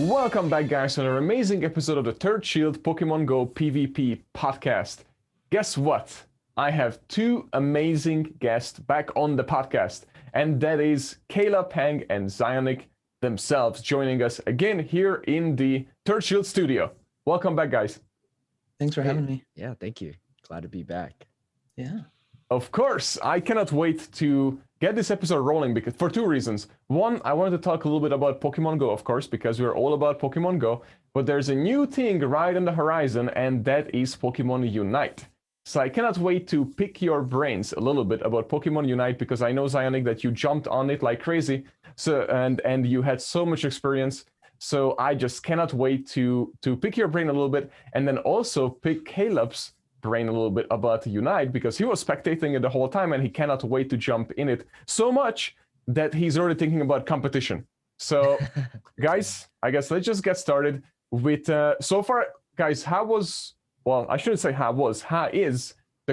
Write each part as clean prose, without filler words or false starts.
Welcome back, guys, to another amazing episode of the Third Shield Pokemon Go PvP podcast. Guess what? I have two amazing guests back on the podcast, and that is Kayla, Peng, and Zyonik themselves joining us again here in the Third Shield studio. Welcome back, guys. Thanks for having me. Yeah, thank you. Glad to be back. Yeah. Of course, I cannot wait to get this episode rolling because for two reasons. One, I wanted to talk a little bit about Pokemon Go, of course, because we're all about Pokemon Go, but there's a new thing right on the horizon, and that is Pokemon Unite. So I cannot wait to pick your brains a little bit about Pokemon Unite because I know, Zyonik, that you jumped on it like crazy, so and you had so much experience. So I just cannot wait to pick your brain a little bit, and then also pick Caleb's brain a little bit about Unite because he was spectating it the whole time and he cannot wait to jump in it so much that he's already thinking about competition. So guys, I guess let's just get started with so far, guys, how is the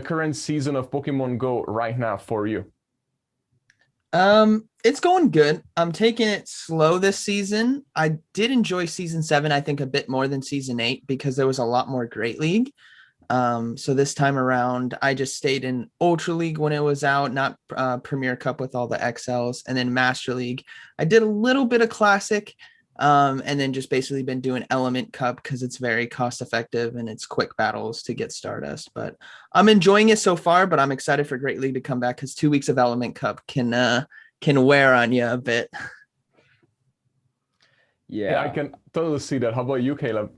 current season of Pokemon Go right now for you? It's going good. I'm taking it slow this season. I did enjoy season 7, I think, a bit more than season 8 because there was a lot more Great League. So this time around, I just stayed in Ultra League when it was out, not Premier Cup with all the XLs, and then Master League. I did a little bit of Classic, and then just basically been doing Element Cup because it's very cost effective and it's quick battles to get Stardust. But I'm enjoying it so far, but I'm excited for Great League to come back because 2 weeks of Element Cup can wear on you a bit. Yeah, I can totally see that. How about you, Caleb?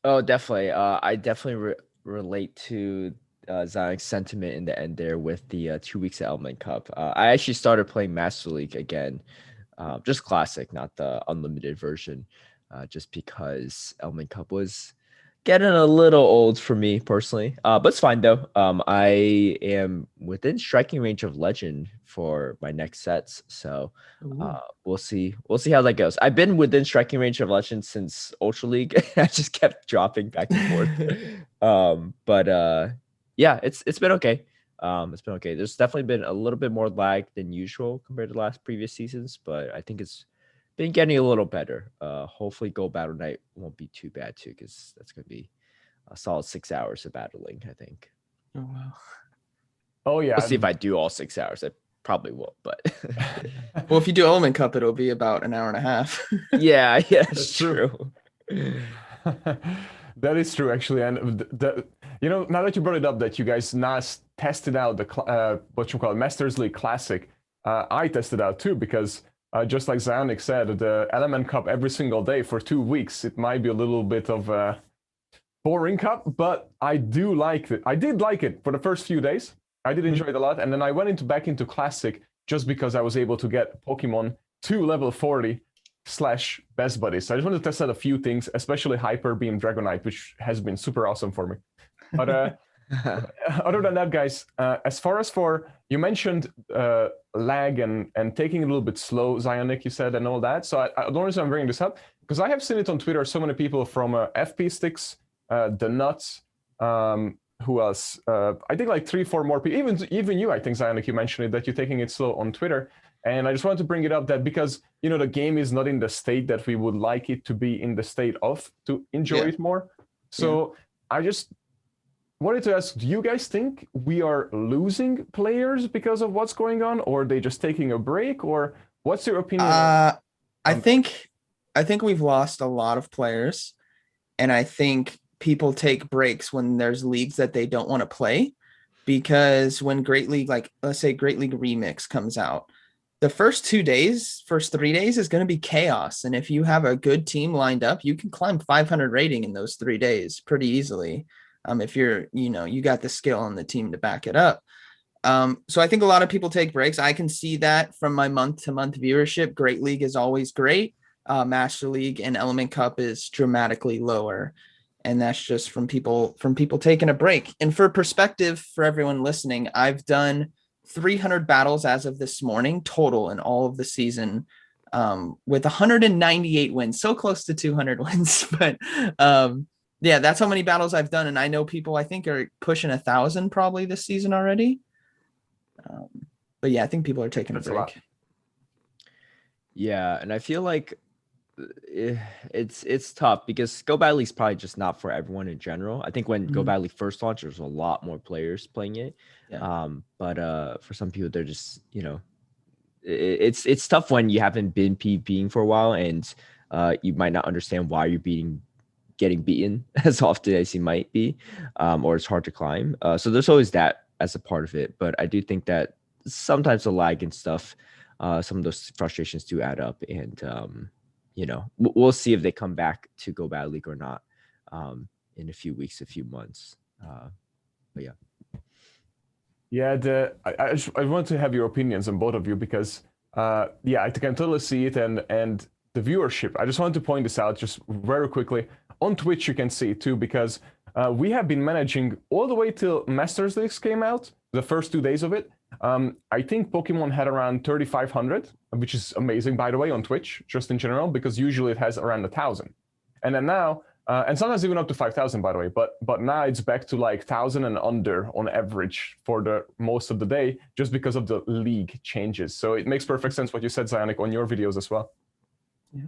Oh, definitely. I definitely relate to Zyonik's sentiment in the end there with the 2 weeks of Element Cup. I actually started playing Master League again, just Classic, not the unlimited version, just because Element Cup was getting a little old for me personally. But it's fine though. I am within striking range of Legend for my next sets, so we'll see how that goes. I've been within striking range of Legend since Ultra League. I just kept dropping back and forth. But yeah, it's been okay. It's been okay. There's definitely been a little bit more lag than usual compared to the last previous seasons, but I think it's been getting a little better. Hopefully Go Battle Night won't be too bad too, because that's going to be a solid 6 hours of battling, I think. Oh, wow. Oh, yeah. We'll see if I do all 6 hours. I probably won't, but... Well, if you do Element Cup, it'll be about an hour and a half. yeah, that's true. That is true, actually. And now that you brought it up, that you guys now tested out the Masters League Classic, I tested out too, because just like Zyonik said, the Element Cup every single day for 2 weeks, it might be a little bit of a boring cup, but I do like it. I did like it for the first few days. I did enjoy it a lot, and then I went back into Classic just because I was able to get Pokemon to level 40 / best buddies. So I just wanted to test out a few things, especially Hyper Beam Dragonite, which has been super awesome for me. But other than that, guys, as far as you mentioned lag and taking it a little bit slow, Zyonik, you said, and all that. So the only reason I'm bringing this up, because I have seen it on Twitter, so many people from FP Sticks, The Nuts, who else? I think like 3-4 more people, even you, I think, Zyonik, you mentioned it, that you're taking it slow on Twitter. And I just wanted to bring it up that because, the game is not in the state that we would like it to be in the state of to enjoy it more. So I just wanted to ask, do you guys think we are losing players because of what's going on, or are they just taking a break, or what's your opinion? I think we've lost a lot of players, and I think people take breaks when there's leagues that they don't want to play, because when Great League, like let's say Great League Remix comes out, the first 3 days is going to be chaos. And if you have a good team lined up, you can climb 500 rating in those 3 days pretty easily. If you're, you got the skill on the team to back it up. So I think a lot of people take breaks. I can see that from my month-to-month viewership. Great League is always great. Master League and Element Cup is dramatically lower. And that's just from people taking a break. And for perspective, for everyone listening, I've done 300 battles as of this morning total in all of the season, with 198 wins, so close to 200 wins. But yeah, that's how many battles I've done. And I know people, I think, are pushing 1,000 probably this season already. But yeah, I think people are taking a break. Yeah, and I feel like it's tough because Go Battle League's probably just not for everyone in general. I think when Go Battle League first launched, there's a lot more players playing it. Yeah. But for some people, they're just, it's tough when you haven't been PvPing for a while and you might not understand why you're getting beaten as often as you might be, or it's hard to climb. So there's always that as a part of it. But I do think that sometimes the lag and stuff, some of those frustrations do add up, and we'll see if they come back to Go Battle League or not in a few weeks, a few months. But yeah. Yeah, I want to have your opinions on both of you because I can totally see it, and the viewership. I just want to point this out just very quickly. On Twitch you can see it too, because we have been managing all the way till Masters Leagues came out, the first 2 days of it. I think Pokemon had around 3,500, which is amazing, by the way, on Twitch, just in general, because usually it has around 1,000. And then now, and sometimes even up to 5,000, by the way, but now it's back to like 1,000 and under on average for the most of the day, just because of the league changes. So it makes perfect sense what you said, Zyonik, on your videos as well. Yeah.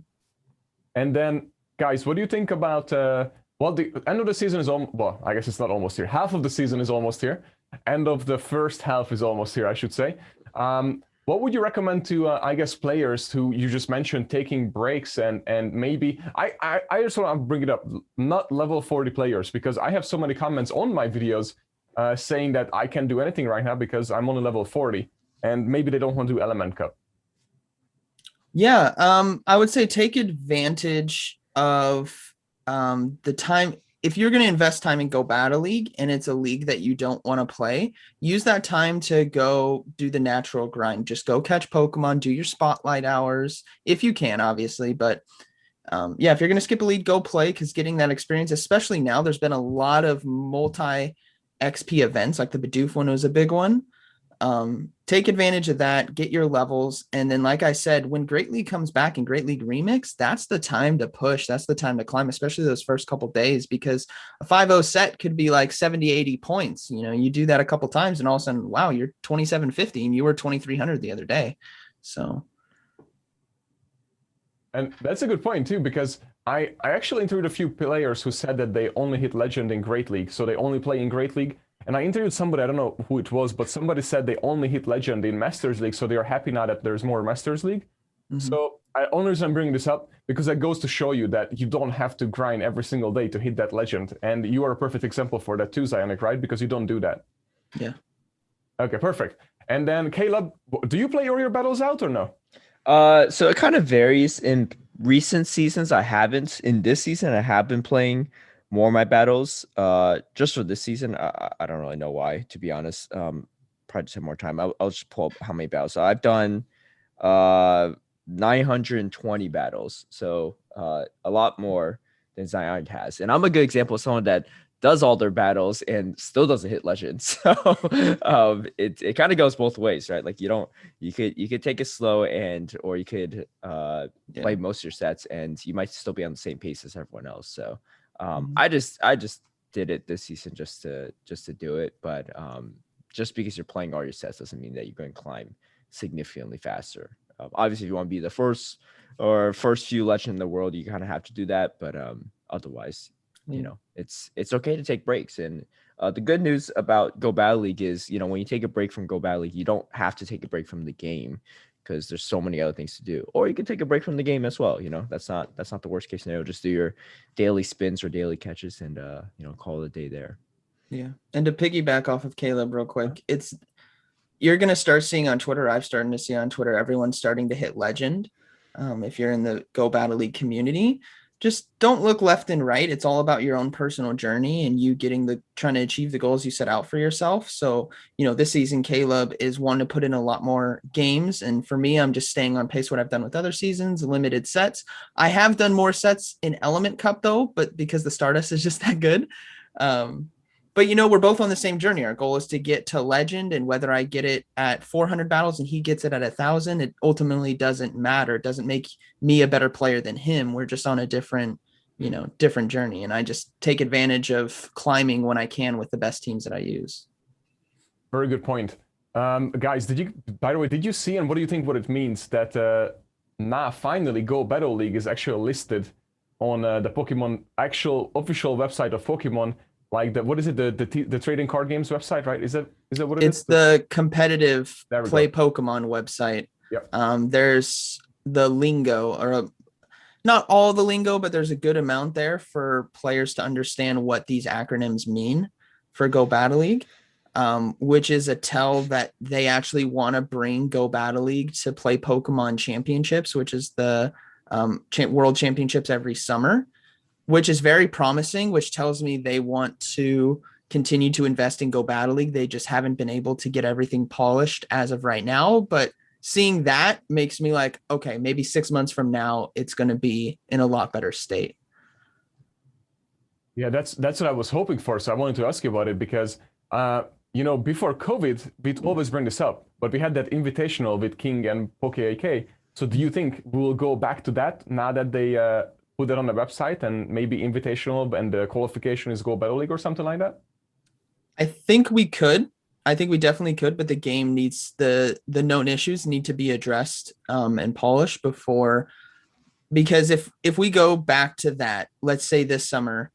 And then, guys, what do you think about, well, the end of the season is well, I guess it's not almost here. Half of the season is almost here. End of the first half is almost here, I should say. What would you recommend to, I guess, players who you just mentioned taking breaks and maybe, I just want to bring it up, not level 40 players, because I have so many comments on my videos saying that I can't do anything right now because I'm only level 40, and maybe they don't want to do Element Cup. Yeah, I would say take advantage of the time. If you're going to invest time in Go Battle League and it's a league that you don't want to play, use that time to go do the natural grind. Just go catch Pokemon, do your spotlight hours if you can, obviously. But yeah, if you're going to skip a league, go play, because getting that experience, especially now, there's been a lot of multi XP events, like the Bidoof one was a big one. Take advantage of that, get your levels, and then, like I said, when Great League comes back in Great League Remix, that's the time to push, that's the time to climb, especially those first couple days, because a 5-0 set could be like 70-80 points. You do that a couple times and all of a sudden, wow, you're 2750 and you were 2300 the other day. So, and that's a good point too, because I actually interviewed a few players who said that they only hit Legend in Great League, so they only play in Great League. And I interviewed somebody, I don't know who it was, but somebody said they only hit Legend in Masters League, so they are happy now that there's more Masters League. Mm-hmm. So only reason I'm bringing this up, because that goes to show you that you don't have to grind every single day to hit that Legend. And you are a perfect example for that too, Zyonik, right? Because you don't do that. Yeah. Okay, perfect. And then Caleb, do you play your battles out or no? So it kind of varies. In recent seasons, I haven't. In this season, I have been playing more of my battles. Just for this season, I don't really know why, to be honest. Probably just have more time. I'll just pull up how many battles. So I've done 920 battles, so a lot more than Zyonik has. And I'm a good example of someone that does all their battles and still doesn't hit Legends. So it kind of goes both ways, right? Like you could take it slow, or you could play most of your sets and you might still be on the same pace as everyone else. So I just did it this season just to do it. But just because you're playing all your sets doesn't mean that you're going to climb significantly faster. Obviously, if you want to be the first few legend in the world, you kind of have to do that. But otherwise, it's okay to take breaks. And the good news about Go Battle League is, when you take a break from Go Battle League, you don't have to take a break from the game, because there's so many other things to do. Or you can take a break from the game as well. That's not the worst case scenario. Just do your daily spins or daily catches and call it a day there. Yeah. And to piggyback off of Caleb real quick, you're going to start seeing on Twitter, I've started to see on Twitter, everyone's starting to hit Legend. If you're in the Go Battle League community, just don't look left and right. It's all about your own personal journey and you trying to achieve the goals you set out for yourself. So, this season, Caleb is one to put in a lot more games. And for me, I'm just staying on pace what I've done with other seasons, limited sets. I have done more sets in Element Cup though, but because the Stardust is just that good. But we're both on the same journey. Our goal is to get to Legend, and whether I get it at 400 battles and he gets it at 1,000, it ultimately doesn't matter. It doesn't make me a better player than him. We're just on a different journey. And I just take advantage of climbing when I can with the best teams that I use. Very good point. Guys, by the way, did you see, and what do you think what it means that now finally Go Battle League is actually listed on the Pokemon actual official website of Pokemon, like what is it, the trading card games website, right? Is that what it is? It's the competitive There we Play go. Pokemon website. Yep. There's the lingo, or not all the lingo, but there's a good amount there for players to understand what these acronyms mean for Go Battle League, which is a tell that they actually want to bring Go Battle League to Play Pokemon Championships, which is the World Championships every summer, which is very promising, which tells me they want to continue to invest in Go Battle League. They just haven't been able to get everything polished as of right now, but seeing that makes me like, okay, maybe 6 months from now, it's going to be in a lot better state. Yeah, that's what I was hoping for. So I wanted to ask you about it because, before COVID, we'd always bring this up, but we had that invitational with King and PokeAK. So do you think we'll go back to that now that they put it on the website, and maybe invitational and the qualification is Go Battle League or something like that? I think we could. I think we definitely could, but the game needs the known issues need to be addressed and polished before, because if we go back to that, let's say this summer,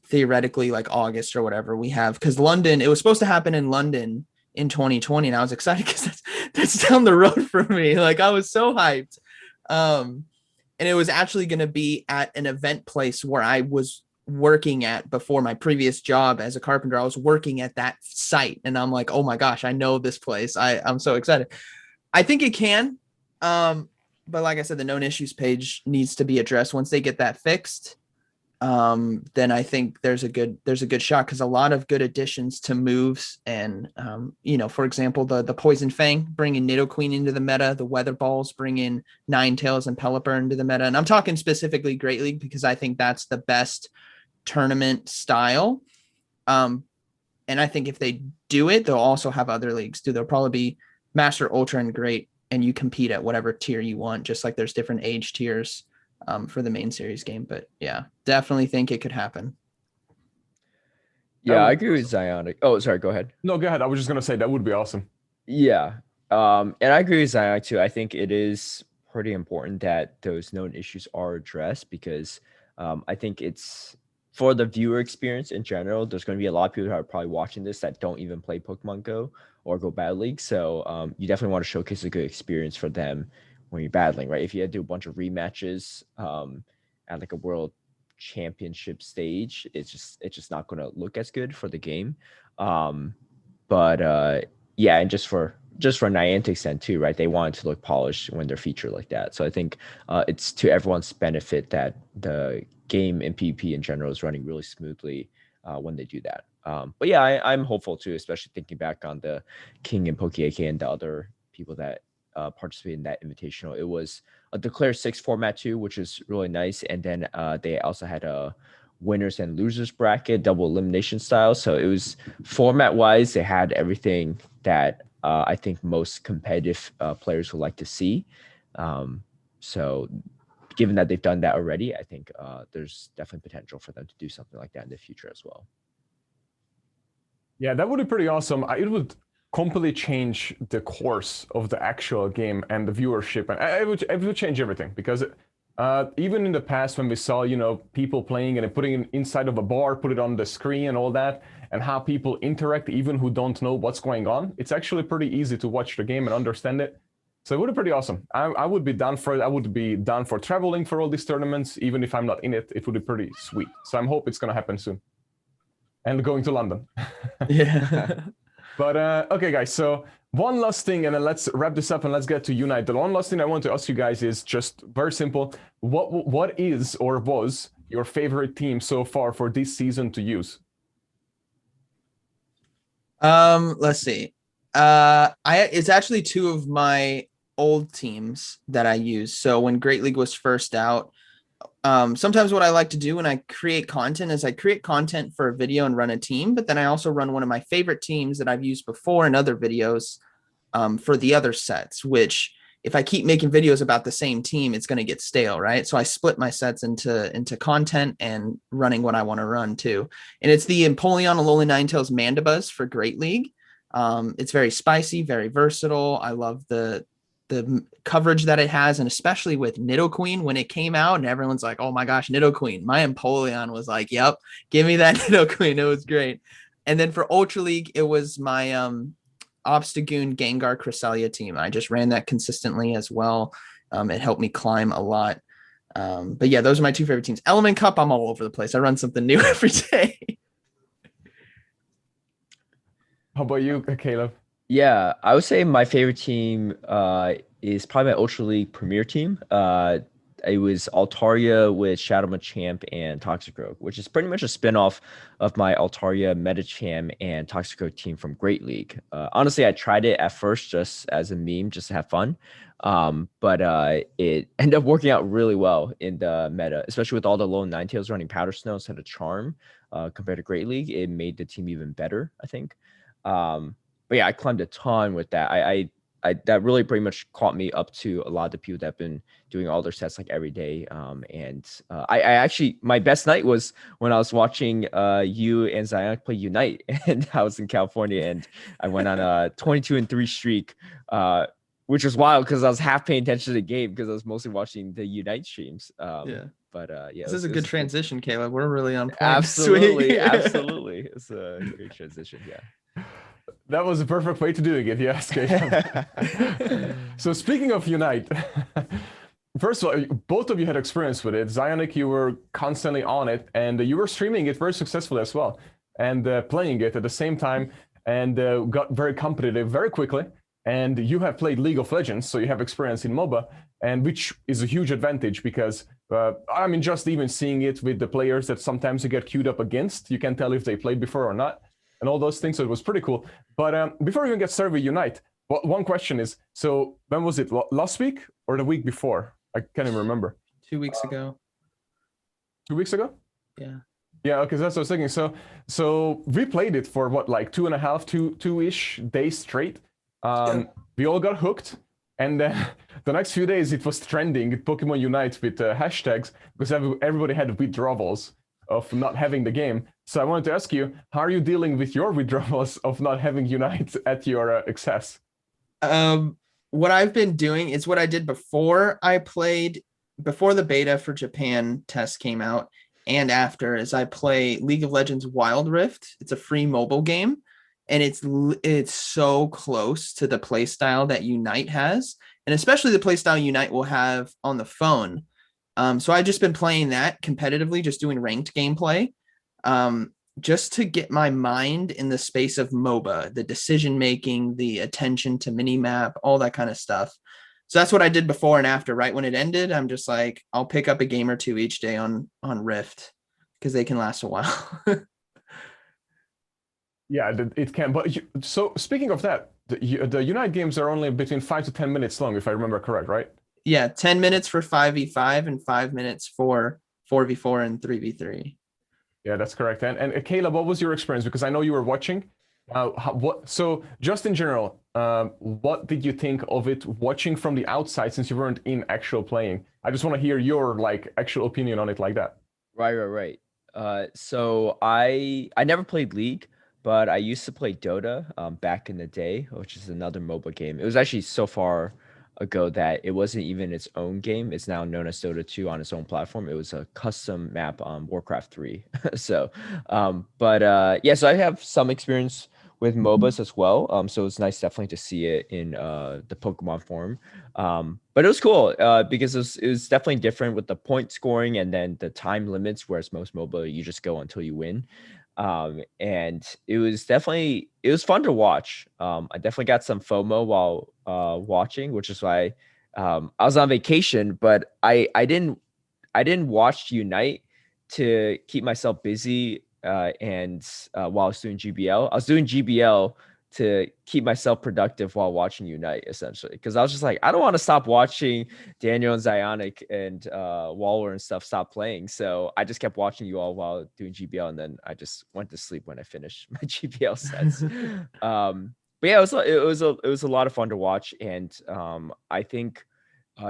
theoretically like August or whatever, we have, because London, it was supposed to happen in London in 2020, and I was excited because that's down the road for me. Like I was so hyped. And it was actually going to be at an event place where I was working at before my previous job as a carpenter. I was working at that site, and I'm like, oh my gosh, I know this place. I'm so excited. I think it can. But like I said, the known issues page needs to be addressed. Once they get that fixed, then I think there's a good shot, because a lot of good additions to moves, and for example, the Poison Fang bringing Nidoqueen into the meta, the Weather Balls bringing Ninetales and Pelipper into the meta, and I'm talking specifically Great League because I think that's the best tournament style. And I think if they do it, they'll also have other leagues too. There'll probably be Master, Ultra, and Great, and you compete at whatever tier you want, just like there's different age tiers for the main series game. But yeah, definitely think it could happen. Yeah, I agree with Zyonik. Oh, sorry, go ahead. No, go ahead. I was just gonna say that would be awesome. Yeah, and I agree with Zyonik too. I think it is pretty important that those known issues are addressed, because I think it's for the viewer experience in general. There's going to be a lot of people who are probably watching this that don't even play Pokemon Go or Go Battle League. So you definitely want to showcase a good experience for them when you're battling, right? If you had to do a bunch of rematches at like a world championship stage, it's just not going to look as good for the game. Yeah, and just for Niantic's end too, right? They want it to look polished when they're featured like that. So I think it's to everyone's benefit that the game and PvP in general is running really smoothly when they do that. But yeah, I'm hopeful too, especially thinking back on the King and PokeAK and the other people that participated in that invitational. It was a Declare 6 format too, which is really nice. And then they also had a winners and losers bracket, double elimination style. So it was format wise, they had everything that I think most competitive players would like to see. So given that they've done that already, I think there's definitely potential for them to do something like that in the future as well. Yeah, that would be pretty awesome. It would completely change the course of the actual game and the viewership, and it would change everything, because even in the past when we saw people playing and putting it inside of a bar, put it on the screen and all that, and how people interact even who don't know what's going on, it's actually pretty easy to watch the game and understand it. So it would be pretty awesome. I would be down for it. I would be down for traveling for all these tournaments, even if I'm not in it. It would be pretty sweet. So I hope it's gonna happen soon. And going to London. Yeah. But okay, guys. So one last thing, and then let's wrap this up and let's get to Unite. The one last thing I want to ask you guys is just very simple. What is or was your favorite team so far for this season to use? Let's see. It's actually two of my old teams that I use. So when Great League was first out, sometimes what I like to do when I create content is I create content for a video and run a team, but then I also run one of my favorite teams that I've used before in other videos for the other sets, which if I keep making videos about the same team, it's going to get stale, right? So I split my sets into content and running what I want to run too. And it's the Empoleon Alolan Ninetales Mandibuzz for Great League. It's very spicy, very versatile. I love the coverage that it has, and especially with Nidoqueen when it came out, and everyone's like, "Oh my gosh, Nidoqueen!" My Empoleon was like, "Yep, give me that Nidoqueen." It was great. And then for Ultra League, it was my Obstagoon Gengar Cresselia team. I just ran that consistently as well. It helped me climb a lot. But yeah, those are my two favorite teams. Element Cup, I'm all over the place. I run something new every day. How about you, Caleb? Yeah, I would say my favorite team is probably my Ultra League Premier team. It was Altaria with Shadow Machamp and Toxicroak, which is pretty much a spinoff of my Altaria, Metacham, and Toxicroak team from Great League. Honestly, I tried it at first just as a meme, just to have fun. But it ended up working out really well in the meta, especially with all the low Ninetales running Powder Snow instead of Charm compared to Great League. It made the team even better, I think. But yeah, I climbed a ton with that. I that really pretty much caught me up to a lot of the people that have been doing all their sets like every day. I actually, my best night was when I was watching you and Zyonik play Unite, and I was in California, and I went on a 22-3 streak, which was wild because I was half paying attention to the game because I was mostly watching the Unite streams. Yeah. But yeah, this is a good transition, Caleb. We're really on point. Absolutely, absolutely. It's a great transition. Yeah. That was the perfect way to do it, if you ask me. So speaking of Unite, first of all, both of you had experience with it. Zyonik, you were constantly on it, and you were streaming it very successfully as well, and playing it at the same time, and got very competitive very quickly. And you have played League of Legends, so you have experience in MOBA, and which is a huge advantage because, I mean, just even seeing it with the players that sometimes you get queued up against, you can tell if they played before or not, and all those things, so it was pretty cool. But before we even get started with Unite, one question is, so when was it, last week or the week before? I can't even remember. 2 weeks ago. 2 weeks ago? Yeah. Yeah, okay, that's what I was thinking. So we played it for what, like 2.5, two-ish days straight. We all got hooked, and then the next few days it was trending Pokemon Unite with hashtags because everybody had withdrawals of not having the game. So I wanted to ask you, how are you dealing with your withdrawals of not having Unite at your access? What I've been doing is what I did before before the beta for Japan test came out, and after, is I play League of Legends Wild Rift. It's a free mobile game, and it's so close to the playstyle that Unite has, and especially the playstyle Unite will have on the phone. So I've just been playing that competitively, just doing ranked gameplay, just to get my mind in the space of MOBA, the decision making, the attention to minimap, all that kind of stuff. So that's what I did before and after. Right when it ended, I'm just like, I'll pick up a game or two each day on Rift because they can last a while. Yeah, it can. But so speaking of that, the Unite games are only between 5 to 10 minutes long, if I remember correct, right? Yeah, 10 minutes for 5v5 and 5 minutes for 4v4 and 3v3. Yeah, that's correct. And Caleb, what was your experience? Because I know you were watching. So just in general, what did you think of it watching from the outside since you weren't in actual playing? I just want to hear your like actual opinion on it like that. Right. So I never played League, but I used to play Dota back in the day, which is another MOBA game. It was actually so far ago that it wasn't even its own game. It's now known as Dota 2 on its own platform. It was a custom map on Warcraft 3. So so I have some experience with MOBAs as well. So it's nice definitely to see it in the Pokemon form. But it was cool because it was definitely different with the point scoring and then the time limits, whereas most MOBA, you just go until you win. And it was fun to watch. I definitely got some FOMO while watching, which is why I was on vacation, but I didn't watch Unite to keep myself busy and while I was doing GBL. I was doing GBL to keep myself productive while watching Unite, essentially, because I was just like, I don't want to stop watching Daniel and Zyonik and Waller and stuff stop playing. So I just kept watching you all while doing GBL, and then I just went to sleep when I finished my GBL sets. But yeah, it was a lot of fun to watch, and I think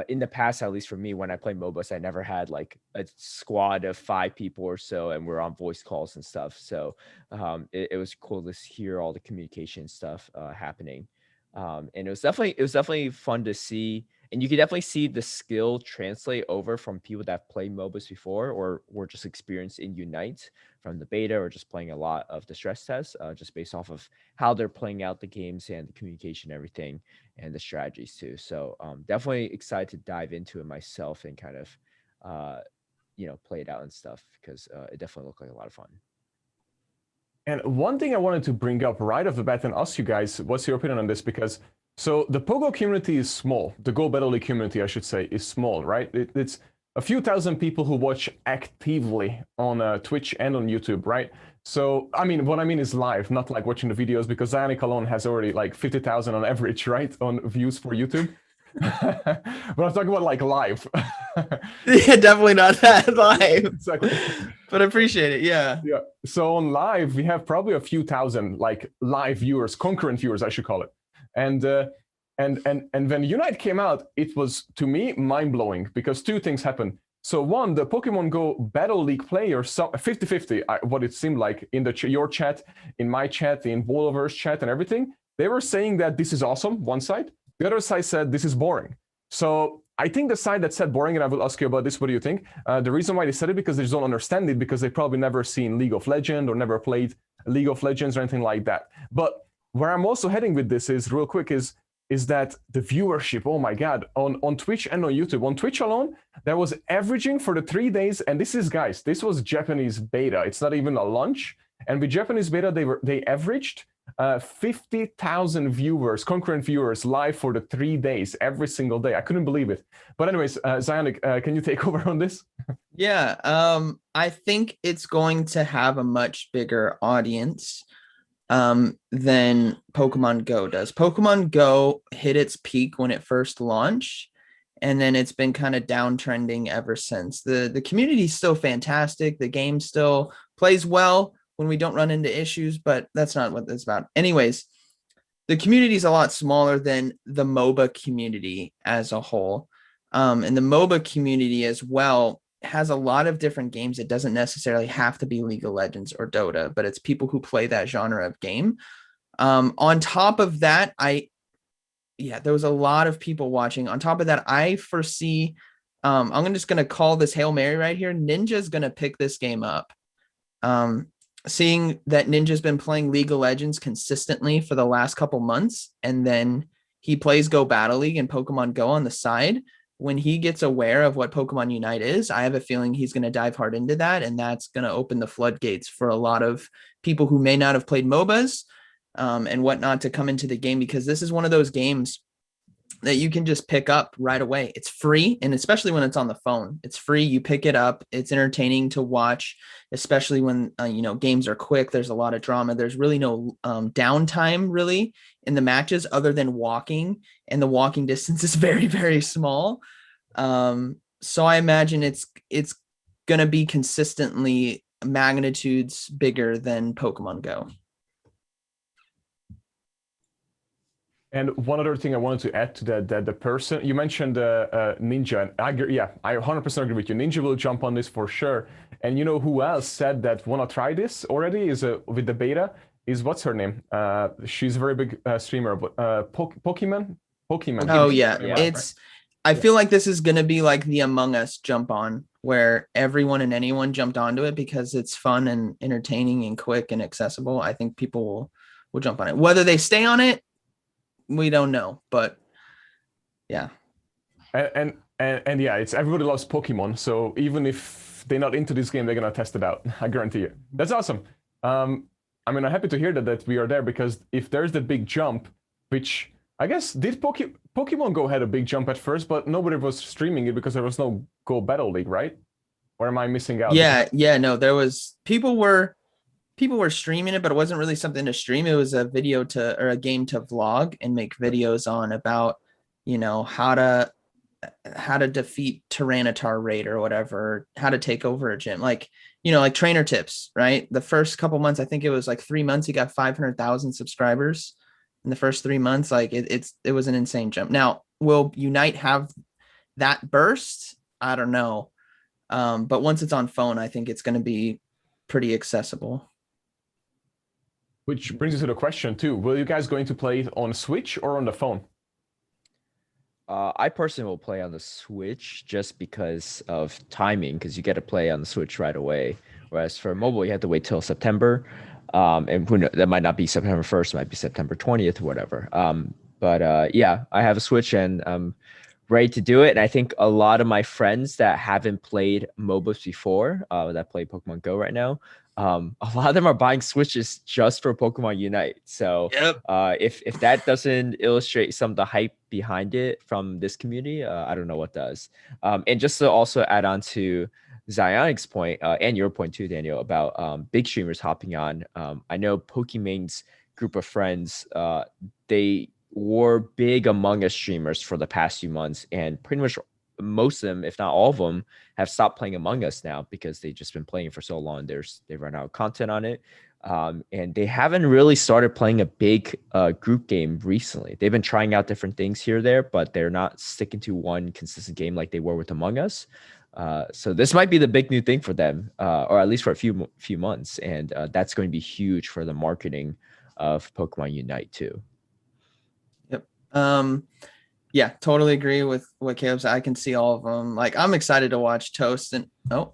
in the past, at least for me, when I play MOBAs, I never had like a squad of 5 people or so, and we're on voice calls and stuff. So it was cool to hear all the communication stuff happening. And it was definitely fun to see, and you can definitely see the skill translate over from people that played MOBAs before or were just experienced in Unite from the beta or just playing a lot of the stress tests, just based off of how they're playing out the games and the communication, everything, and the strategies too. So definitely excited to dive into it myself and kind of play it out and stuff, because it definitely looked like a lot of fun. And one thing I wanted to bring up right off the bat and ask you guys, what's your opinion on this? Because so the Pogo community is small. The Go Battle League community, I should say, is small, right? It's a few thousand people who watch actively on Twitch and on YouTube, right? So, I mean, what I mean is live, not like watching the videos, because Zyonik alone has already like 50,000 on average, right, on views for YouTube. But I'm talking about like live. Yeah, definitely not that live. Exactly. But I appreciate it. Yeah. Yeah. So on live, we have probably a few thousand like live viewers, concurrent viewers, I should call it. And when Unite came out, it was, to me, mind-blowing, because two things happened. So one, the Pokemon Go Battle League players, 50-50, what it seemed like in your chat, in my chat, in Bowlover's chat and everything, they were saying that this is awesome, one side. The other side said this is boring. So I think the side that said boring, and I will ask you about this, what do you think? The reason why they said it, because they just don't understand it, because they probably never seen League of Legends or never played League of Legends or anything like that. But where I'm also heading with this is, real quick, is that the viewership, oh my God, on Twitch and on YouTube. On Twitch alone, there was averaging for the 3 days, and this is, guys, this was Japanese beta. It's not even a launch. And with Japanese beta, they averaged 50,000 viewers, concurrent viewers, live for the 3 days, every single day. I couldn't believe it. But anyways, Zyonik, can you take over on this? Yeah, I think it's going to have a much bigger audience than Pokemon Go does. Pokemon Go hit its peak when it first launched, and then it's been kind of downtrending ever since. The community is still fantastic. The game still plays well when we don't run into issues, but that's not what it's about. Anyways, the community is a lot smaller than the MOBA community as a whole. And the MOBA community as well has a lot of different games. It doesn't necessarily have to be League of Legends or Dota, but it's people who play that genre of game. On top of that, there was a lot of people watching. On top of that, I foresee, I'm just going to call this Hail Mary right here. Ninja's going to pick this game up. Seeing that Ninja's been playing League of Legends consistently for the last couple months, and then he plays Go Battle League and Pokemon Go on the side. When he gets aware of what Pokemon Unite is, I have a feeling he's going to dive hard into that, and that's going to open the floodgates for a lot of people who may not have played MOBAs and whatnot to come into the game, because this is one of those games that you can just pick up right away. It's free, and especially when it's on the phone, it's free. You pick it up. It's entertaining to watch, especially when games are quick. There's a lot of drama. There's really no downtime really in the matches other than walking, and the walking distance is very, very small. So I imagine it's going to be consistently magnitudes bigger than Pokemon Go. And one other thing I wanted to add to that the person you mentioned, Ninja, and I 100% agree with you. Ninja will jump on this for sure. And you know who else said that wanna try this already is with the beta is, what's her name? She's a very big streamer, but Pokemon. Oh yeah. I feel like this is gonna be like the Among Us jump on, where everyone and anyone jumped onto it because it's fun and entertaining and quick and accessible. I think people will jump on it. Whether they stay on it, we don't know, but yeah. And yeah, it's everybody loves Pokemon, so even if they're not into this game, they're gonna test it out. I guarantee you. That's awesome. I mean, I'm happy to hear that we are there, because if there's the big jump, which I guess did Pokemon Go had a big jump at first, but nobody was streaming it because there was no Go Battle League, right? Or am I missing out? No, there was people were streaming it, but it wasn't really something to stream. It was a video or a game to vlog and make videos on about, how to defeat Tyranitar raid or whatever, how to take over a gym, like trainer tips, right? The first couple months, I think it was like 3 months, he got 500,000 subscribers in the first 3 months. Like it was an insane jump. Now, will Unite have that burst? I don't know. But once it's on phone, I think it's going to be pretty accessible. Which brings us to the question too. Will you guys going to play it on Switch or on the phone? I personally will play on the Switch just because of timing, because you get to play on the Switch right away. Whereas for mobile, you have to wait till September. And who knows, that might not be September 1st, it might be September 20th or whatever. But yeah, I have a Switch and I'm ready to do it. And I think a lot of my friends that haven't played MOBAs before, that play Pokemon Go right now, a lot of them are buying Switches just for Pokemon Unite. So Yep. If that doesn't illustrate some of the hype behind it from this community, I don't know what does. And just to also add on to Zyonik's point and your point too, Daniel, about big streamers hopping on. I know Pokemon's group of friends, they were big Among Us streamers for the past few months, and pretty much most of them, if not all of them, have stopped playing Among Us now because they've just been playing for so long. They've run out of content on it. And they haven't really started playing a big group game recently. They've been trying out different things here or there, but they're not sticking to one consistent game like they were with Among Us. So this might be the big new thing for them, or at least for a few months. And that's going to be huge for the marketing of Pokemon Unite too. Yep. Yeah, totally agree with what Caleb said. I can see all of them. Like, I'm excited to watch Toast and a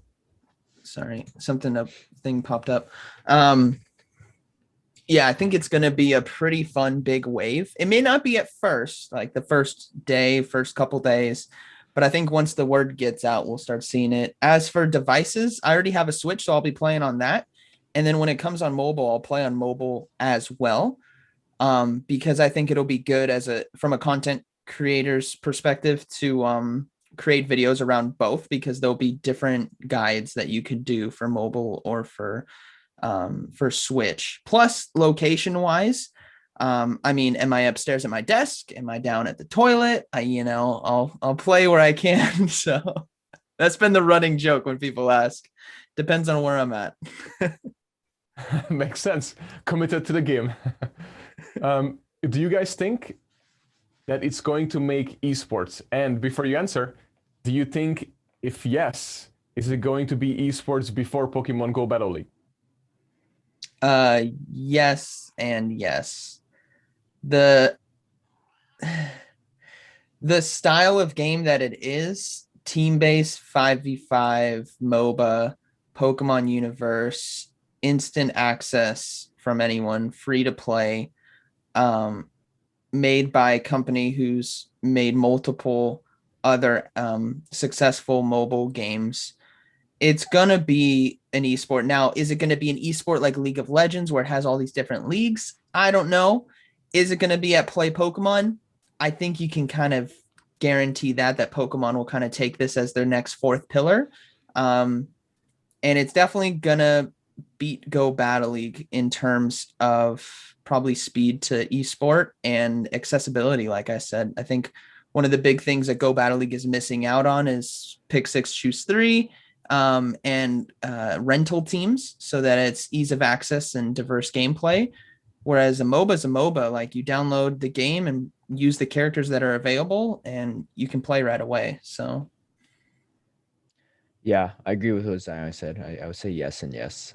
thing popped up. Yeah, I think it's going to be a pretty fun big wave. It may not be at first, like the first couple days, but I think once the word gets out, we'll start seeing it. As for devices, I already have a Switch, so I'll be playing on that. And then when it comes on mobile, I'll play on mobile as well. Because I think it'll be good from a content creator's perspective to create videos around both, because there'll be different guides that you could do for mobile or for Switch. Plus, location wise, I mean, am I upstairs at my desk? Am I down at the toilet? I'll play where I can. So that's been the running joke when people ask. Depends on where I'm at. Makes sense. Committed to the game. Do you guys think that it's going to make esports? And before you answer, do you think, if yes, is it going to be esports before Pokemon Go Battle League? Yes and yes. The style of game that it is, team-based 5v5 MOBA, Pokemon Universe, instant access from anyone, free to play, made by a company who's made multiple other successful mobile games. It's going to be an esport. Now, is it going to be an esport like League of Legends where it has all these different leagues? I don't know. Is it going to be at Play Pokemon? I think you can kind of guarantee that Pokemon will kind of take this as their next fourth pillar. And it's definitely going to beat Go Battle League in terms of probably speed to esport and accessibility. Like I said, I think one of the big things that Go Battle League is missing out on is pick 6, choose 3, and rental teams, so that it's ease of access and diverse gameplay. Whereas a MOBA is a MOBA, like you download the game and use the characters that are available and you can play right away. So yeah, I agree with what Zion said. I would say yes and yes,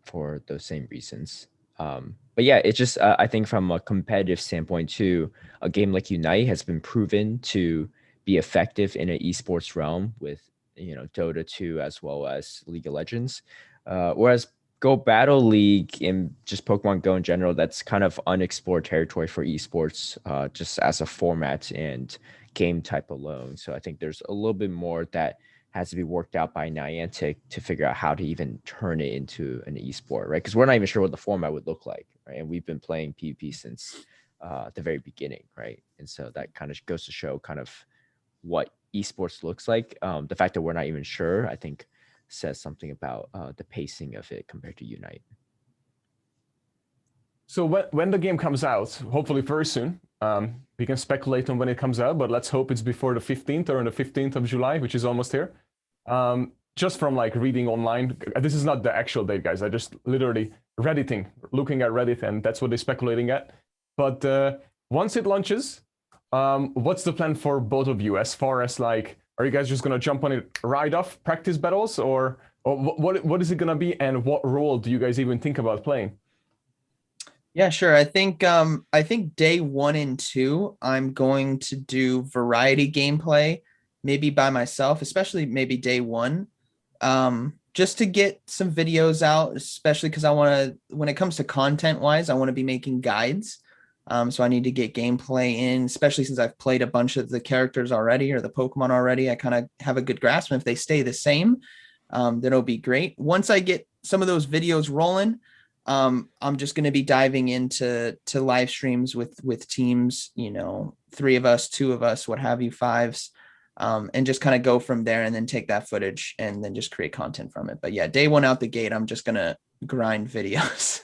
for those same reasons. But yeah, it's just, I think from a competitive standpoint too, a game like Unite has been proven to be effective in an esports realm with, Dota 2 as well as League of Legends. Whereas Go Battle League and just Pokemon Go in general, that's kind of unexplored territory for esports, just as a format and game type alone. So I think there's a little bit more that has to be worked out by Niantic to figure out how to even turn it into an esport, right? Because we're not even sure what the format would look like, right? And we've been playing PvP since the very beginning, right? And so that kind of goes to show kind of what esports looks like. The fact that we're not even sure, I think, says something about the pacing of it compared to Unite. So when the game comes out, hopefully very soon, we can speculate on when it comes out, but let's hope it's before the 15th or on the 15th of July, which is almost here. Just from like reading online, this is not the actual date, guys. I just literally looking at Reddit, and that's what they're speculating at. But once it launches, what's the plan for both of you as far as like, are you guys just going to jump on it right off practice battles, or what is it going to be, and what role do you guys even think about playing? Yeah, sure. I think day 1 and 2, I'm going to do variety gameplay, maybe by myself, especially maybe day 1. Just to get some videos out, especially because I want to, when it comes to content wise, I want to be making guides. So I need to get gameplay in, especially since I've played a bunch of the characters already or the Pokemon already. I kind of have a good grasp. And if they stay the same, then it'll be great. Once I get some of those videos rolling, I'm just going to be diving into live streams with teams, 3 of us, 2 of us, what have you, 5s, and just kind of go from there and then take that footage and then just create content from it. But yeah, day 1 out the gate, I'm just going to grind videos.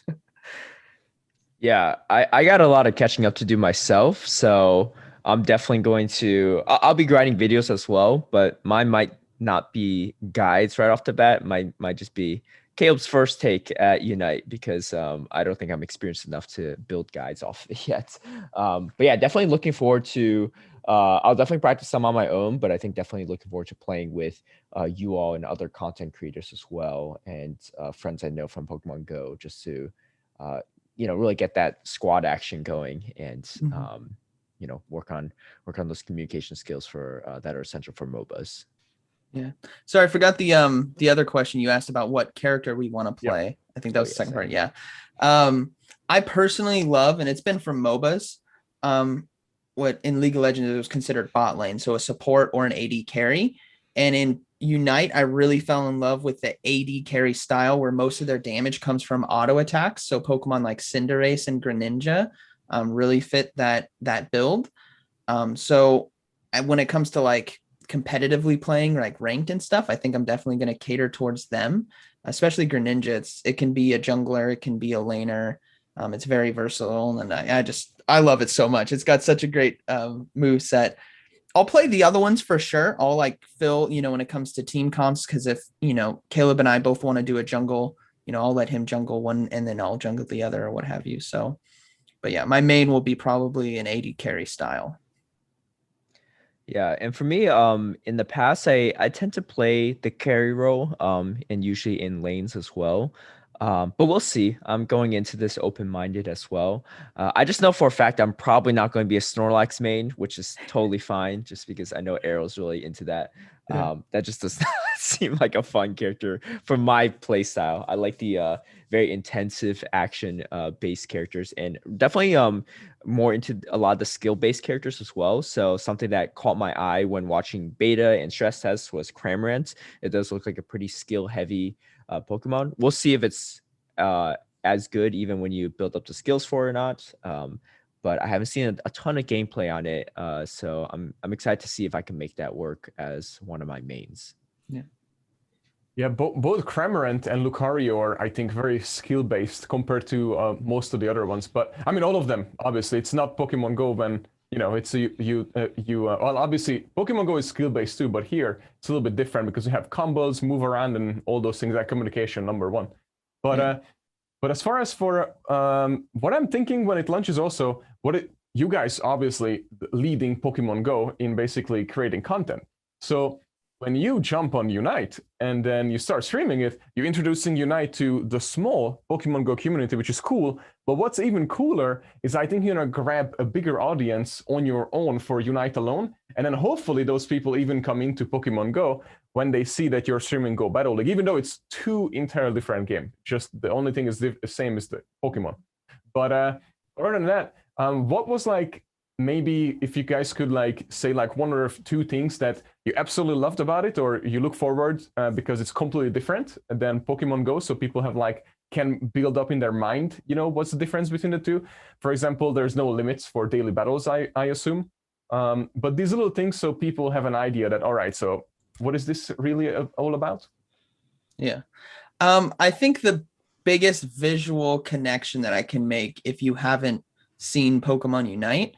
Yeah, I got a lot of catching up to do myself, so I'm definitely going to. I'll be grinding videos as well, but mine might not be guides right off the bat. Might just be Caleb's first take at Unite because I don't think I'm experienced enough to build guides off of it yet. But yeah, definitely looking forward to. I'll definitely practice some on my own, but I think definitely looking forward to playing with you all and other content creators as well, and friends I know from Pokemon Go, just to really get that squad action going and work on those communication skills for that are essential for MOBAs. Yeah. Sorry, I forgot the other question you asked about what character we want to play. Yep. I think that was the second part. Yeah. I personally love, and it's been from MOBAs, what in League of Legends it was considered bot lane, so a support or an AD carry. And in Unite, I really fell in love with the AD carry style where most of their damage comes from auto attacks. So Pokemon like Cinderace and Greninja really fit that build. So when it comes to like competitively playing like ranked and stuff, I think I'm definitely going to cater towards them, especially Greninja. It can be a jungler, it can be a laner. It's very versatile, and I love it so much. It's got such a great move set. I'll play the other ones for sure. I'll like Phil, when it comes to team comps, because if Caleb and I both want to do a jungle, I'll let him jungle one and then I'll jungle the other or what have you. So, but yeah, my main will be probably an AD carry style. Yeah, and for me, in the past, I tend to play the carry role, and usually in lanes as well. But we'll see. I'm going into this open-minded as well. I just know for a fact I'm probably not going to be a Snorlax main, which is totally fine, just because I know Arrow's really into that. That just does not seem like a fun character for my play style. I like the very intensive action based characters, and definitely more into a lot of the skill based characters as well. So something that caught my eye when watching beta and stress tests was Cramorant. It does look like a pretty skill heavy Pokemon. We'll see if it's as good even when you build up the skills for it or not. But I haven't seen a ton of gameplay on it, so I'm excited to see if I can make that work as one of my mains. Yeah, both Cramorant and Lucario are, I think, very skill-based compared to most of the other ones. But I mean, all of them, obviously. It's not Pokemon Go when, it's well, obviously, Pokemon Go is skill-based too, but here it's a little bit different because you have combos, move around, and all those things, that communication, number one. But but as far as for what I'm thinking when it launches also, you guys obviously leading Pokemon Go in basically creating content. So when you jump on Unite and then you start streaming it, you're introducing Unite to the small Pokemon Go community, which is cool. But what's even cooler is I think you're going to grab a bigger audience on your own for Unite alone. And then hopefully those people even come into Pokemon Go when they see that you're streaming Go Battle League, even though it's 2 entirely different games. Just the only thing is the same as the Pokemon. But other than that, what was like, maybe if you guys could like say like 1 or 2 things that you absolutely loved about it or you look forward because it's completely different than Pokemon Go, so people have like can build up in their mind, what's the difference between the two. For example, there's no limits for daily battles, I assume. But these little things so people have an idea that, all right, so what is this really all about? Yeah. I think the biggest visual connection that I can make if you haven't seen Pokemon Unite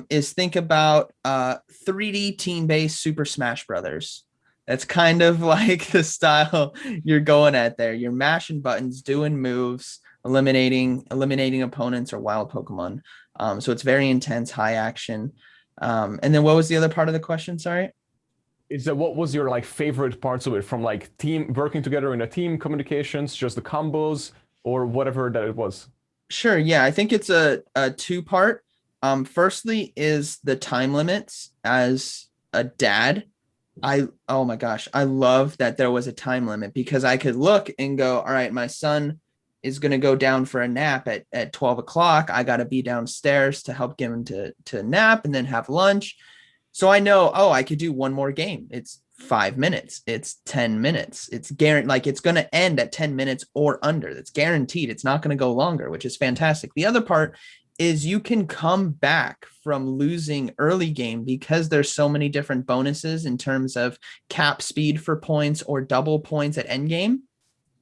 is think about 3D team-based Super Smash Brothers. That's kind of like the style you're going at there. You're mashing buttons, doing moves, eliminating opponents or wild Pokemon. So it's very intense, high action. And then what was the other part of the question? Sorry. Is that what was your like favorite parts of it, from like team working together in a team, communications, just the combos, or whatever that it was? Sure. Yeah, I think it's a two-part. Firstly is the time limits. As a dad, oh my gosh, I love that there was a time limit because I could look and go, all right, my son is going to go down for a nap at 12 o'clock. I got to be downstairs to help get him to nap and then have lunch. So I know, oh, I could do one more game. It's 5 minutes. It's 10 minutes. It's guaranteed, like it's going to end at 10 minutes or under. That's guaranteed. It's not going to go longer, which is fantastic. The other part is you can come back from losing early game because there's so many different bonuses in terms of cap speed for points or double points at end game,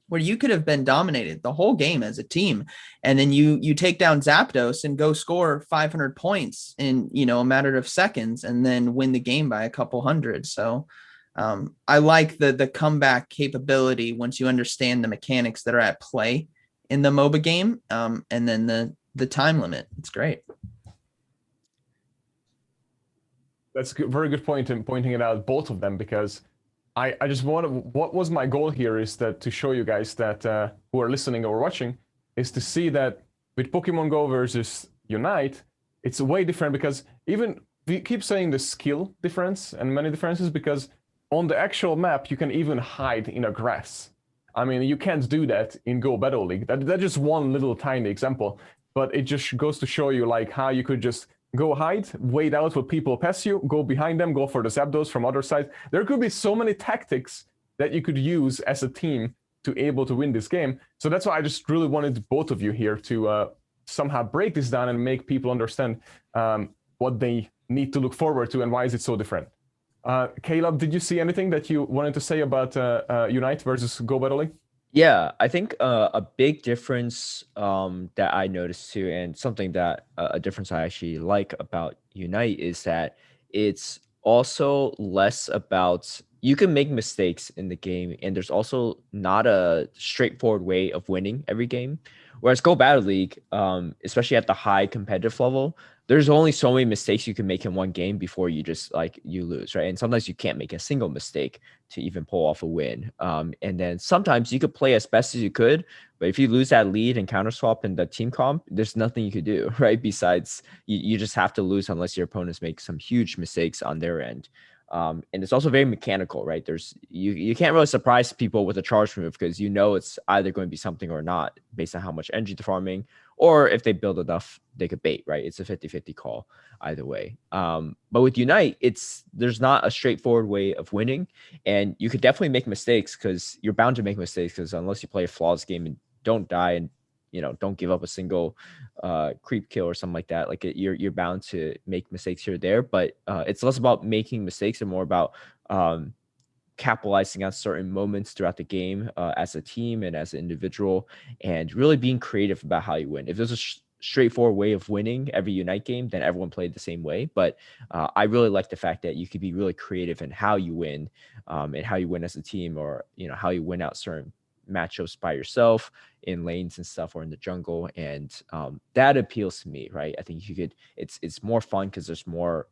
where you could have been dominated the whole game as a team, and then you take down Zapdos and go score 500 points in a matter of seconds and then win the game by a couple hundred. So I like the comeback capability once you understand the mechanics that are at play in the MOBA game, and then the time limit. It's great. That's a very good point in pointing it out, both of them, because I just what was my goal here is that to show you guys that who are listening or watching is to see that with Pokemon Go versus Unite, it's way different because even we keep saying the skill difference and many differences because on the actual map you can even hide in a grass. I mean, you can't do that in Go Battle League. That's just one little tiny example, but it just goes to show you like how you could just go hide, wait out for people pass you, go behind them, go for the Zapdos from other side. There could be so many tactics that you could use as a team to able to win this game. So that's why I just really wanted both of you here to somehow break this down and make people understand what they need to look forward to and why is it so different. Caleb, did you see anything that you wanted to say about Unite versus Go Battle League? Yeah, I think a big difference that I noticed too, and something that a difference I actually like about Unite is that it's also less about you can make mistakes in the game, and there's also not a straightforward way of winning every game. Whereas Go Battle League, especially at the high competitive level, there's only so many mistakes you can make in one game before you just you lose, right? And sometimes you can't make a single mistake to even pull off a win. And then sometimes you could play as best as you could, but if you lose that lead and counter swap in the team comp, there's nothing you could do, right? Besides you just have to lose unless your opponents make some huge mistakes on their end. And it's also very mechanical, right? There's you can't really surprise people with a charge move because it's either going to be something or not based on how much energy they're farming, or if they build enough, they could bait, right? It's a 50-50 call either way. But with Unite, there's not a straightforward way of winning, and you could definitely make mistakes because you're bound to make mistakes because unless you play a flawless game and don't die and don't give up a single creep kill or something like that, you're bound to make mistakes here or there. But it's less about making mistakes and more about capitalizing on certain moments throughout the game as a team and as an individual, and really being creative about how you win. If there's a straightforward way of winning every Unite game, then everyone played the same way. But I really like the fact that you could be really creative in how you win, and how you win as a team, or how you win out certain matchups by yourself in lanes and stuff, or in the jungle. And that appeals to me, right? I think it's more fun because there's more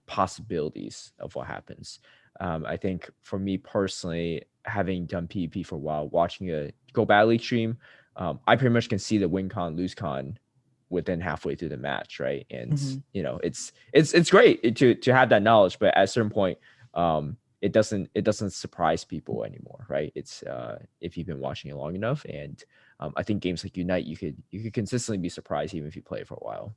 possibilities of what happens. I think for me personally, having done PvP for a while, watching a Go Battle League stream, I pretty much can see the win con, lose con within halfway through the match, right? And it's great to have that knowledge, but at a certain point, it doesn't surprise people anymore, right? It's if you've been watching it long enough, and I think games like Unite, you could consistently be surprised even if you play it for a while.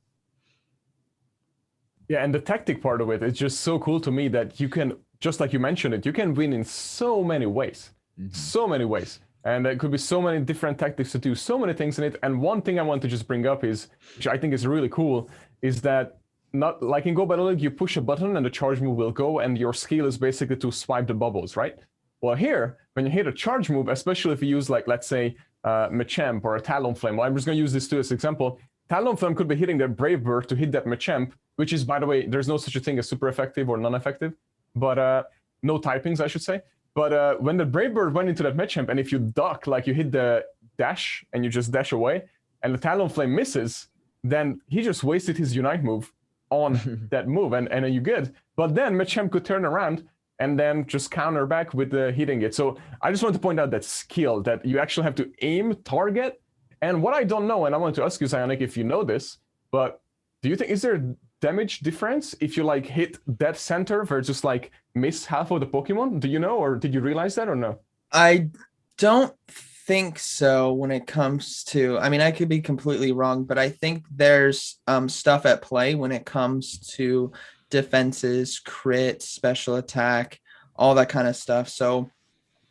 Yeah, and the tactic part of it is just so cool to me that you can, just like you mentioned it, you can win in so many ways. So many ways. And there could be so many different tactics to do so many things in it. And one thing I want to just bring up is, which I think is really cool, is that not like in Go Battle League, you push a button and the charge move will go, and your skill is basically to swipe the bubbles, right? Well, here, when you hit a charge move, especially if you use, like, let's say, Machamp or a Talonflame, well, I'm just going to use this too as an example. Talonflame could be hitting that Brave Bird to hit that Machamp, which is, by the way, there's no such a thing as super effective or non-effective, but no typings, I should say. But when the Brave Bird went into that Machamp, and if you duck, like you hit the dash and you just dash away, and the Talonflame misses, then he just wasted his Unite move on that move, and you're good. But then Machamp could turn around and then just counter back with the hitting it. So I just want to point out that skill, that you actually have to aim, target, And what I don't know, and I want to ask you, Zyonik, if you know this, but do you think, is there damage difference if you like hit dead center versus like miss half of the Pokemon? Do you know, or did you realize that or no? I don't think so when it comes to, I mean, I could be completely wrong, but I think there's stuff at play when it comes to defenses, crit, special attack, all that kind of stuff. So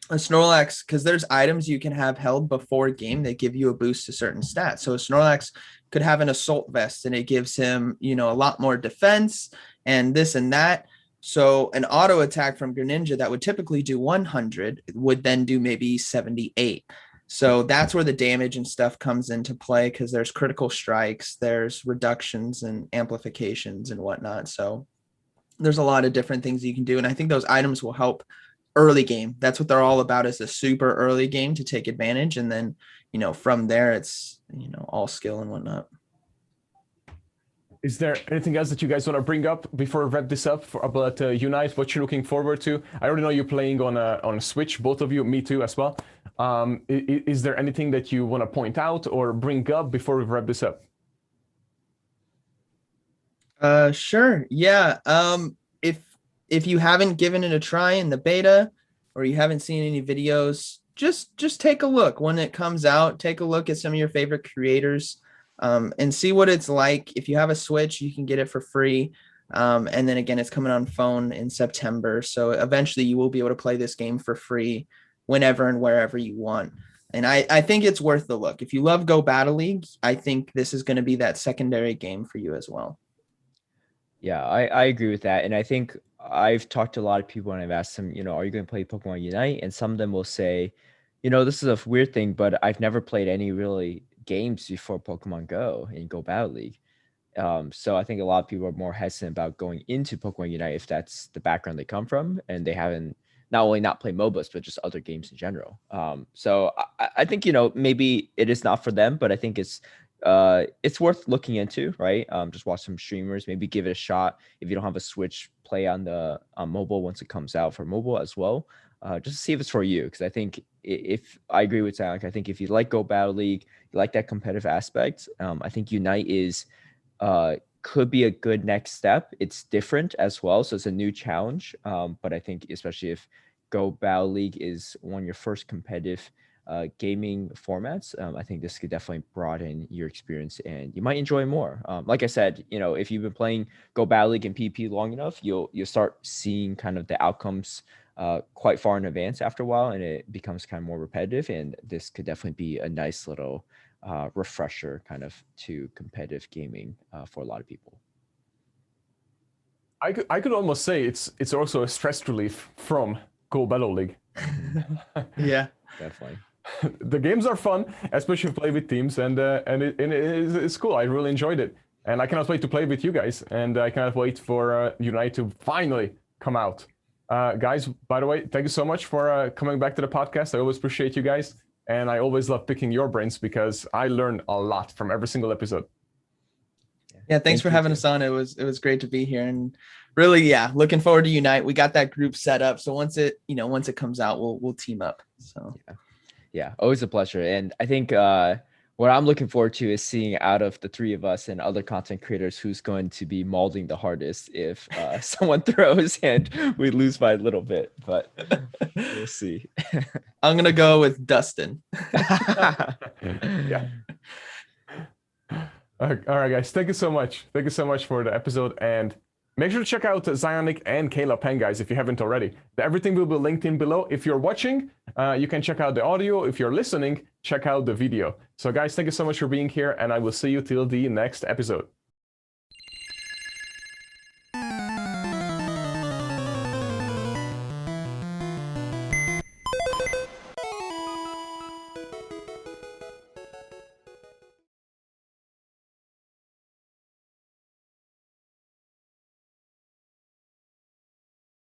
a Snorlax, because there's items you can have held before game that give you a boost to certain stats. So a Snorlax could have an assault vest and it gives him, you know, a lot more defense and this and that. So an auto attack from Greninja that would typically do 100 would then do maybe 78. So that's where the damage and stuff comes into play, because there's critical strikes, there's reductions and amplifications and whatnot. So there's a lot of different things you can do. And I think those items will help early game. That's what they're all about, is a super early game to take advantage. And then, you know, from there, it's, you know, all skill and whatnot. Is there anything else that you guys want to bring up before we wrap this up about Unite, what you're looking forward to? I already know you're playing on a Switch, both of you, me too as well. Is there anything that you want to point out or bring up before we wrap this up? Sure. Yeah. If you haven't given it a try in the beta, or you haven't seen any videos, just take a look when it comes out. Take a look at some of your favorite creators, and see what it's like. If you have a Switch, you can get it for free. And then again, it's coming on phone in September. So eventually you will be able to play this game for free whenever and wherever you want. And I think it's worth the look. If you love Go Battle League, I think this is going to be that secondary game for you as well. Yeah, I agree with that. And I think I've talked to a lot of people and I've asked them, you know, are you going to play Pokemon Unite? And some of them will say, you know, this is a weird thing, but I've never played any really games before Pokemon Go and Go Battle League. So I think a lot of people are more hesitant about going into Pokemon Unite if that's the background they come from and they haven't not only not played MOBAs, but just other games in general. So I think, you know, maybe it is not for them, but I think it's worth looking into, right? Just watch some streamers, maybe give it a shot. If you don't have a Switch, play on the mobile once it comes out for mobile as well. Just to see if it's for you. Because I think if I agree with Zyonik, I think if you like Go Battle League, you like that competitive aspect, I think Unite is could be a good next step. It's different as well, so it's a new challenge. But I think especially if Go Battle League is one of your first competitive gaming formats, I think this could definitely broaden your experience and you might enjoy more. Like I said, you know, if you've been playing Go Battle League and PP long enough, you'll start seeing kind of the outcomes quite far in advance after a while, and it becomes kind of more repetitive. And this could definitely be a nice little refresher kind of to competitive gaming for a lot of people. I could almost say it's also a stress relief from Go Battle League. Yeah, definitely. The games are fun, especially if you play with teams, and it's cool. I really enjoyed it, and I cannot wait to play with you guys, and I cannot wait for Unite to finally come out. Guys, by the way, thank you so much for coming back to the podcast. I always appreciate you guys, and I always love picking your brains because I learn a lot from every single episode. Yeah, thanks for having us on. It was great to be here, and really, yeah, looking forward to Unite. We got that group set up, so once it comes out, we'll team up. So yeah, always a pleasure. And I think what I'm looking forward to is seeing out of the three of us and other content creators who's going to be mauling the hardest if someone throws and we lose by a little bit, but we'll see. I'm gonna go with Dustin. Yeah. All right, guys. Thank you so much. Thank you so much for the episode, and make sure to check out Zyonik and Peng, guys, if you haven't already. Everything will be linked in below. If you're watching, you can check out the audio. If you're listening, check out the video. So, guys, thank you so much for being here, and I will see you till the next episode.